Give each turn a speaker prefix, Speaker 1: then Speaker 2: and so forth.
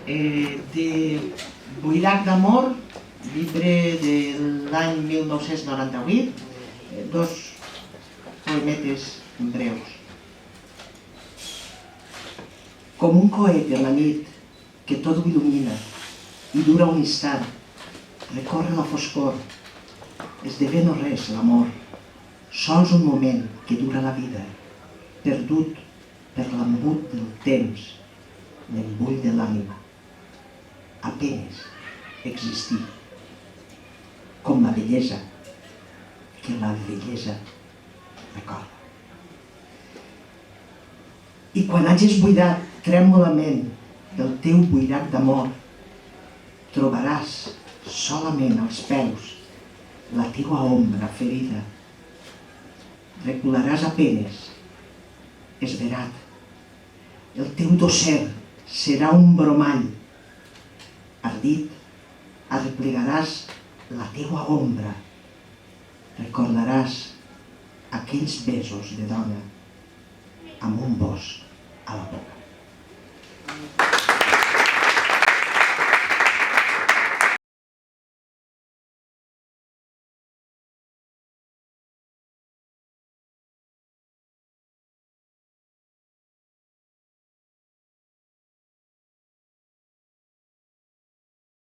Speaker 1: de Buirac d'amor, llibre de l'any 1998, dos poemetes breus. Com un coet en la nit que tot ho il·lumina i dura un instant, recorre la foscor, esdevé no res l'amor, sols un moment que dura la vida, perdut per l'embut del temps, l'embull de l'ànima, apenes existir, com la bellesa que la vellesa recorda. I quan hagis buidat trèmolament del teu buirac d'amor, trobaràs solament als peus la teua ombra ferida. Recularàs apenes, esverat. El teu dosser serà un bromall. Ardit, arreplegaràs la teua ombra. Recordaràs aquells besos de dona amb un bosc a la boca.